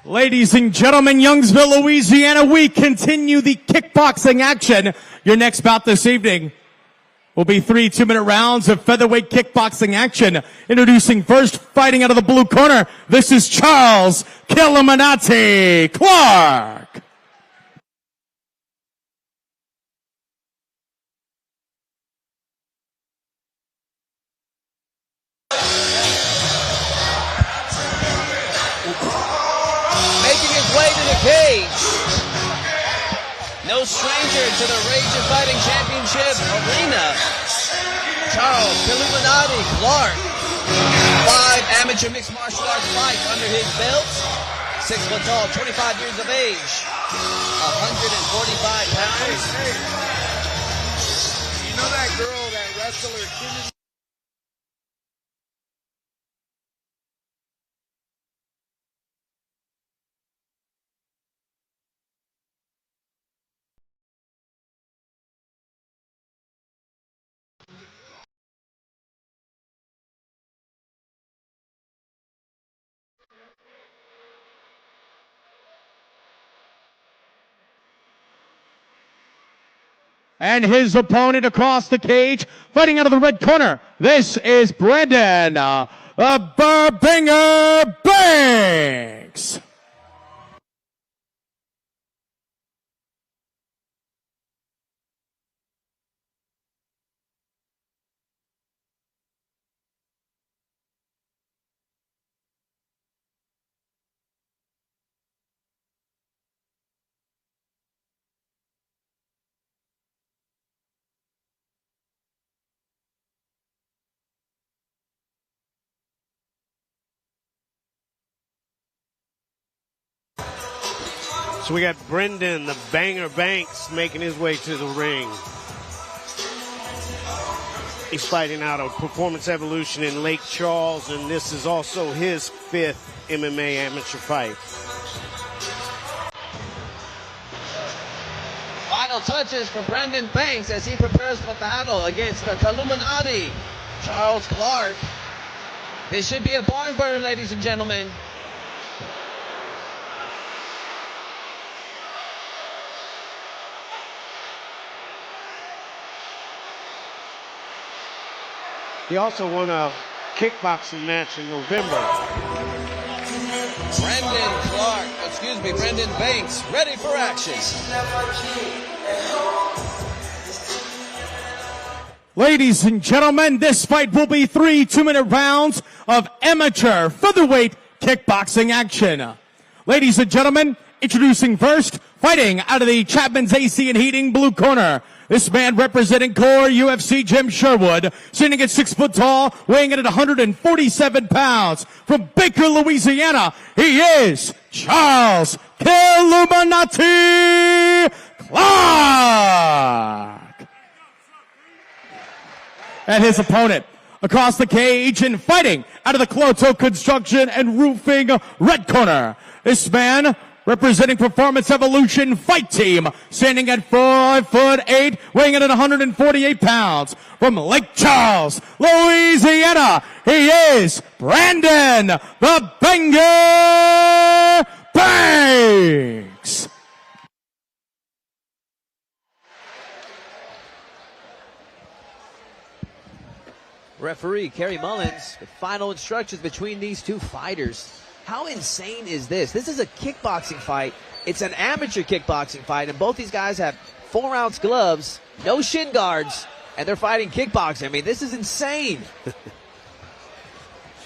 Ladies and gentlemen, Youngsville, Louisiana, we continue the kickboxing action. Your next bout this evening will be 3 2-minute rounds of featherweight kickboxing action. Introducing first, fighting out of the blue corner, this is Charles Killuminati Clark. Cage. No stranger to the Rage of Fighting Championship arena. Charles Killuminati Clark. 5 amateur mixed martial arts fights under his belt. 6 foot tall, 25 years of age. 145 pounds. You know that girl, that wrestler, And his opponent across the cage, fighting out of the red corner. This is Brendan Burbinger Banks. So we got Brendan, the Banger Banks, making his way to the ring. He's fighting out of Performance Evolution in Lake Charles, and this is also his 5th MMA amateur fight. Final touches for Brendan Banks as he prepares for battle against the Killuminati, Charles Clark. This should be a barn burner, ladies and gentlemen. He also won a kickboxing match in November. Brendan Banks, ready for action. Ladies and gentlemen, this fight will be 3 2-minute rounds of amateur featherweight kickboxing action. Ladies and gentlemen, introducing first, fighting out of the Chapman's AC and Heating blue corner. This man representing Core UFC Jim Sherwood, standing at 6 foot tall, weighing in at 147 pounds. From Baker, Louisiana, he is Charles Killuminati Clark. And his opponent across the cage and fighting out of the Cloto Construction and Roofing red corner. This man representing Performance Evolution Fight Team, standing at 5'8", weighing in at 148 pounds. From Lake Charles, Louisiana, he is Brandon the Banger Banks. Referee Kerry Mullins with final instructions between these two fighters. How insane is this? This is a kickboxing fight. It's an amateur kickboxing fight, and both these guys have 4-ounce gloves, no shin guards, and they're fighting kickboxing. I mean, this is insane.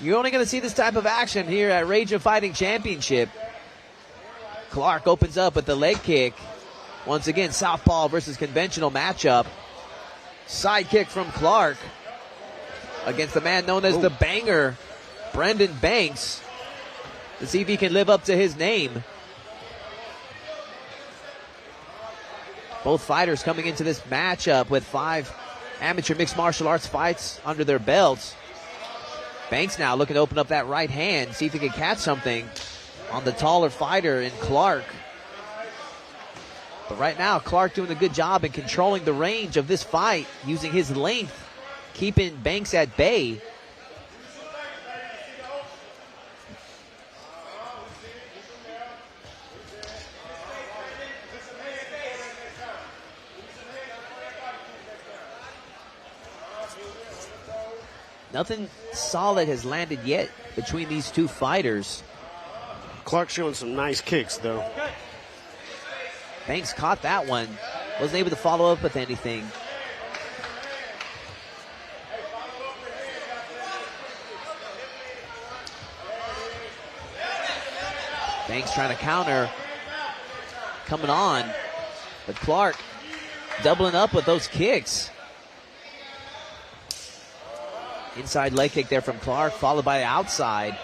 You're only going to see this type of action here at Rage of Fighting Championship. Clark opens up with the leg kick. Once again, southpaw versus conventional matchup. Side kick from Clark against the man known as the Banger, Brendan Banks. To see if he can live up to his name. Both fighters coming into this matchup with 5 amateur mixed martial arts fights under their belts. Banks now looking to open up that right hand, see if he can catch something on the taller fighter in Clark. But right now, Clark doing a good job in controlling the range of this fight, using his length, keeping Banks at bay. Nothing solid has landed yet between these two fighters. Clark showing some nice kicks, though. Banks caught that one. Wasn't able to follow up with anything. Banks trying to counter. Coming on. But Clark doubling up with those kicks. Inside leg kick there from Clark, followed by the outside.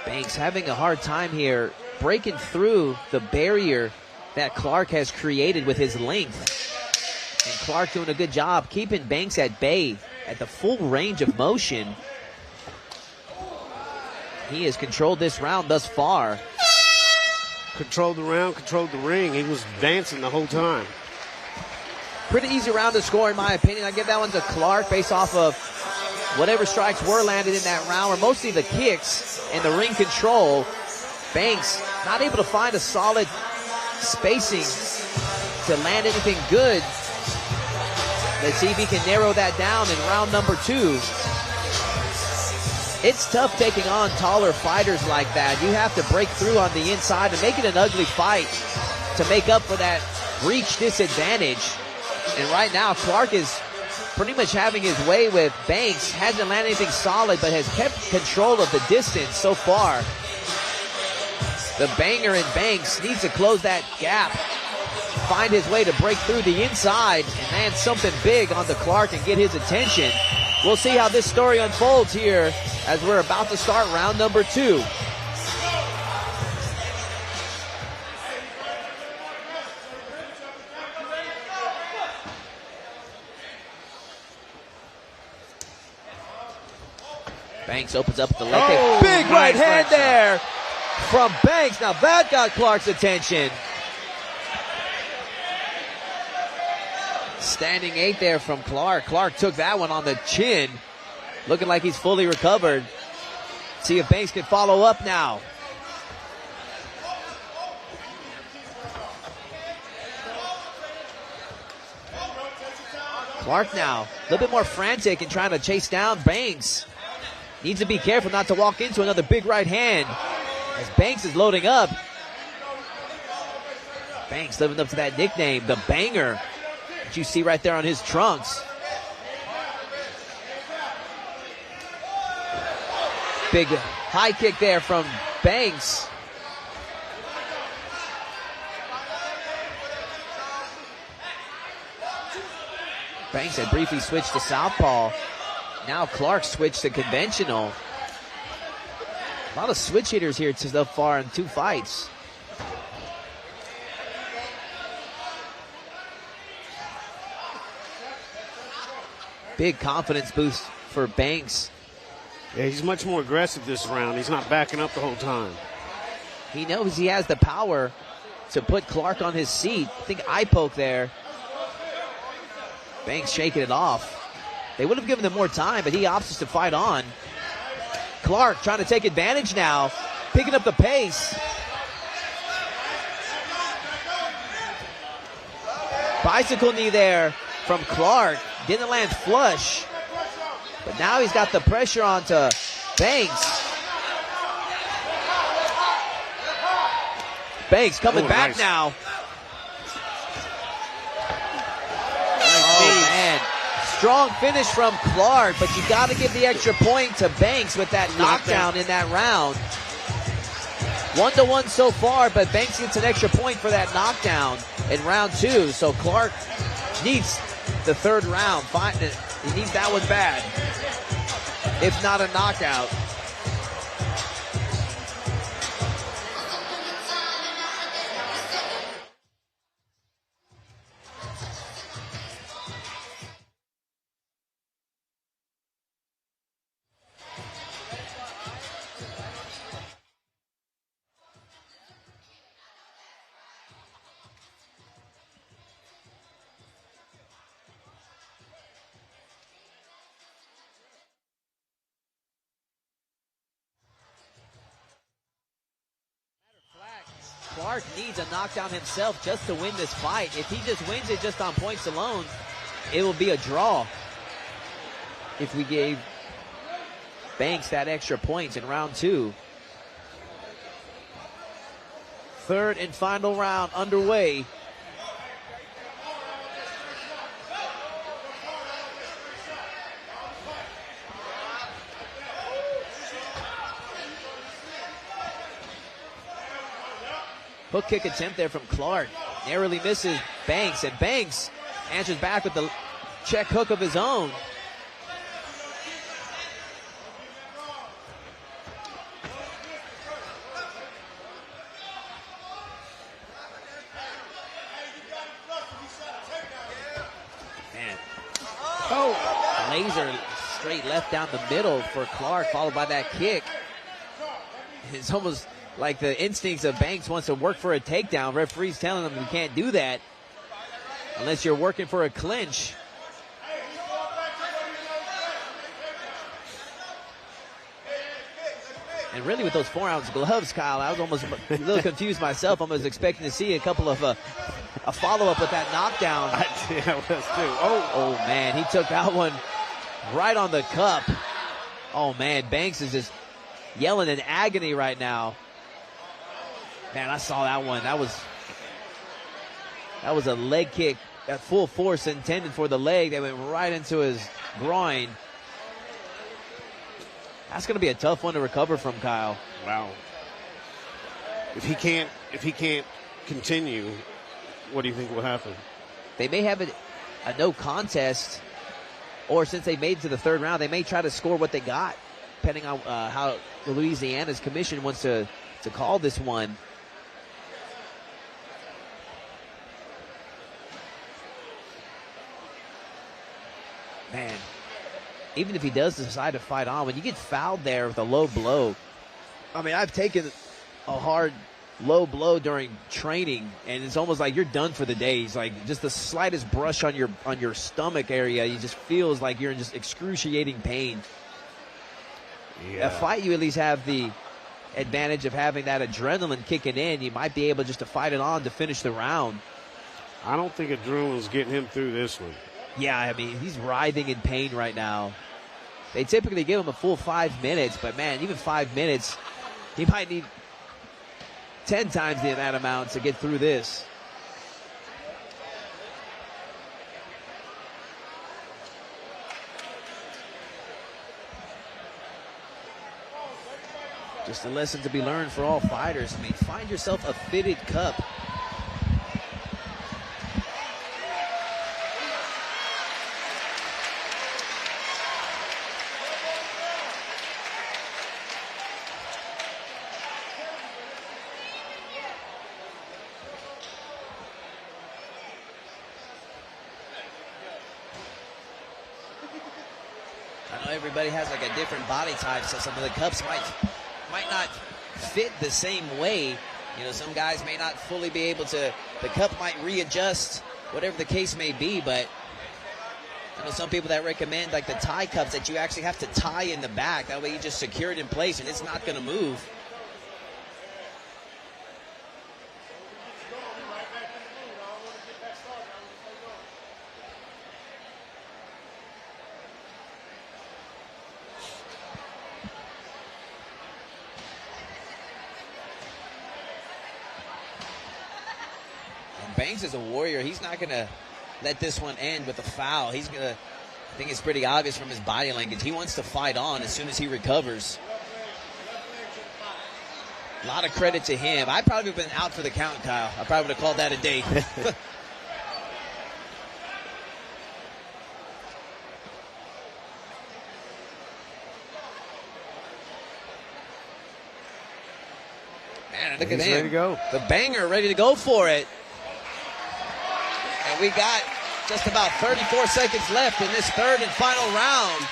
Banks having a hard time here breaking through the barrier that Clark has created with his length. And Clark doing a good job keeping Banks at bay at the full range of motion. He has controlled this round thus far. Controlled the round, controlled the ring. He was dancing the whole time. Pretty easy round to score, in my opinion. I give that one to Clark based off of whatever strikes were landed in that round, or mostly the kicks and the ring control. Banks not able to find a solid spacing to land anything good. Let's see if he can narrow that down in round number 2. It's tough taking on taller fighters like that. You have to break through on the inside and make it an ugly fight to make up for that reach disadvantage. And right now, Clark is pretty much having his way with Banks. Hasn't landed anything solid, but has kept control of the distance so far. The banger in Banks needs to close that gap, find his way to break through the inside, and land something big onto Clark and get his attention. We'll see how this story unfolds here as we're about to start round number 2. Banks opens up the leg kick. Big right hand there from Banks. Now that got Clark's attention. Standing 8 there from Clark. Clark took that one on the chin. Looking like he's fully recovered. See if Banks can follow up now. Clark now a little bit more frantic and trying to chase down Banks. Needs to be careful not to walk into another big right hand as Banks is loading up. Banks living up to that nickname, the banger, that you see right there on his trunks. Big high kick there from Banks. Banks had briefly switched to southpaw. Now Clark switched to conventional. A lot of switch hitters here so far in 2 fights. Big confidence boost for Banks. Yeah, he's much more aggressive this round. He's not backing up the whole time. He knows he has the power to put Clark on his seat. I think eye poke there. Banks shaking it off. They would have given him more time, but he opts to fight on. Clark trying to take advantage now, picking up the pace. Bicycle knee there from Clark. Didn't land flush, but now he's got the pressure onto Banks. Banks coming back nice. now. Strong finish from Clark, but you got to give the extra point to Banks with that knockdown in that round. 1-1 so far, but Banks gets an extra point for that knockdown in round 2. So Clark needs the 3rd round. He needs that one bad, if not a knockout. Clark needs a knockdown himself just to win this fight. If he just wins it just on points alone, it will be a draw. If we gave Banks that extra points in round 2. Third and final round underway. Hook kick attempt there from Clark. Narrowly misses Banks, and Banks answers back with the check hook of his own. Man. Oh! Laser straight left down the middle for Clark, followed by that kick. It's almost like the instincts of Banks wants to work for a takedown. Referee's telling him you can't do that unless you're working for a clinch. And really with those 4-ounce gloves, Kyle, I was almost a little confused myself. I was expecting to see a couple of a follow-up with that knockdown. I was too. Oh, man, he took that one right on the cup. Oh, man, Banks is just yelling in agony right now. Man, I saw that one. That was a leg kick at full force intended for the leg that went right into his groin. That's going to be a tough one to recover from, Kyle. Wow. If he can't continue, what do you think will happen? They may have a no contest, or since they made it to the third round, they may try to score what they got, depending on how Louisiana's commission wants to call this one. Man, even if he does decide to fight on, when you get fouled there with a low blow, I mean, I've taken a hard low blow during training, and it's almost like you're done for the day. It's like just the slightest brush on your stomach area, you just feels like you're in just excruciating pain. Yeah. A fight, you at least have the advantage of having that adrenaline kicking in. You might be able just to fight it on to finish the round. I don't think adrenaline's getting him through this one. Yeah, I mean, he's writhing in pain right now. They typically give him a full 5 minutes, but man, even 5 minutes, he might need 10 times that amount to get through this. Just a lesson to be learned for all fighters. I mean, find yourself a fitted cup. Everybody has like a different body type, so some of the cups might not fit the same way. You know, some guys may not fully be able to, the cup might readjust, whatever the case may be, but I know some people that recommend like the tie cups that you actually have to tie in the back. That way you just secure it in place and it's not going to move. Banks is a warrior. He's not going to let this one end with a foul. He's going to, I think it's pretty obvious from his body language, he wants to fight on as soon as he recovers. A lot of credit to him. I probably would have been out for the count, Kyle. I probably would have called that a day. Man, look at him. Ready to go. The banger ready to go for it. And we got just about 34 seconds left in this third and final round.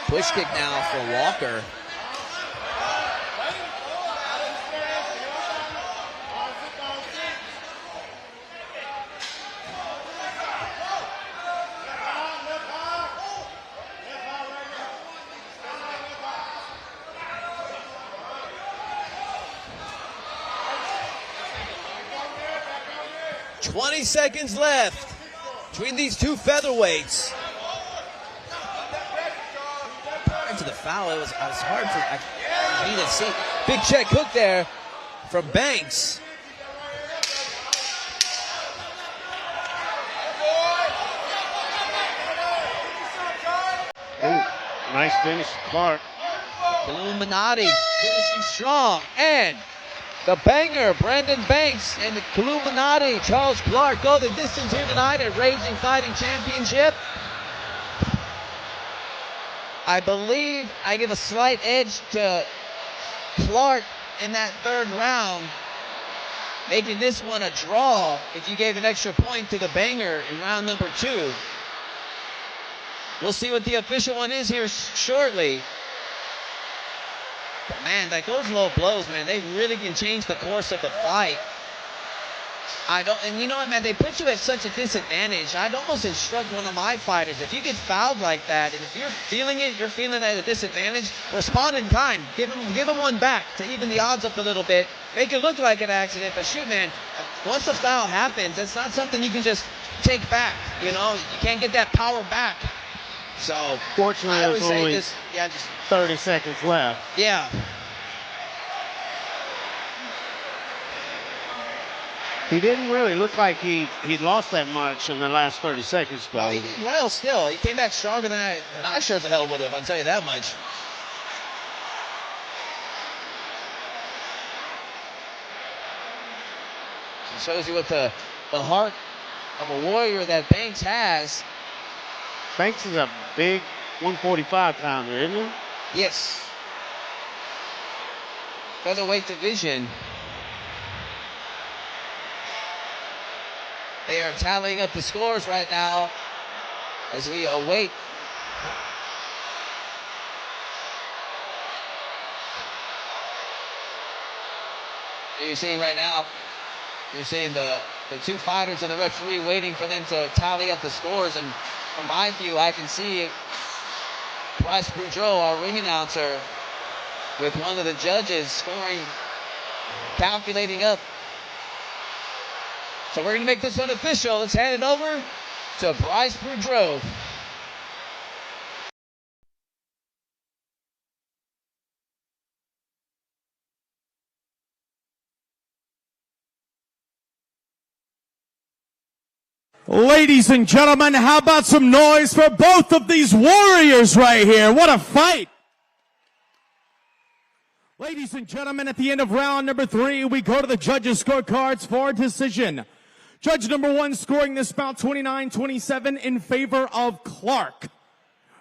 Push kick now for Walker. 20 seconds left between these two featherweights. Prior to the foul, it was hard for me to see. Big check hook there from Banks. Ooh, nice finish, Clark. Illuminati finishing strong. And the banger, Brandon Banks and the Illuminati, Charles Clark, go the distance here tonight at Raging Fighting Championship. I believe I give a slight edge to Clark in that third round, making this one a draw if you gave an extra point to the banger in round number 2. We'll see what the official one is here shortly. But man, like those low blows, man, they really can change the course of the fight. And you know what, man, they put you at such a disadvantage. I'd almost instruct one of my fighters, if you get fouled like that, and if you're feeling it, you're feeling at a disadvantage, respond in kind. Give them one back to even the odds up a little bit. Make it look like an accident, but shoot, man, once the foul happens, it's not something you can just take back. You know, you can't get that power back. So, Fortunately, there's only just 30 seconds left. Yeah. He didn't really look like he lost that much in the last 30 seconds, though. Well, still, he came back stronger than I sure as the hell would have, I'll tell you that much. It shows you what the heart of a warrior that Banks has. Banks is a big 145 pounder, isn't he? Yes. Featherweight division. They are tallying up the scores right now as we await you're seeing right now, you're seeing the two fighters and the referee waiting for them to tally up the scores, and from my view I can see Bryce Boudreaux, our ring announcer, with one of the judges scoring, calculating up. So we're going to make this one official. Let's hand it over to Bryce Boudreaux. Ladies and gentlemen, how about some noise for both of these warriors right here? What a fight! Ladies and gentlemen, at the end of round number 3, we go to the judges' scorecards for decision. Judge number 1 scoring this bout 29-27 in favor of Clark.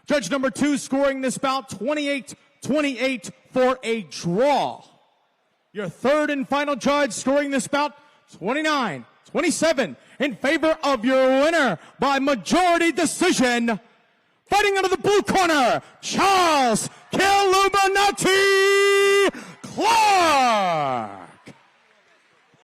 Judge number 2 scoring this bout 28-28 for a draw. Your third and final judge scoring this bout 29-27 in favor of your winner by majority decision. Fighting out of the blue corner, Charles Illuminati Clark.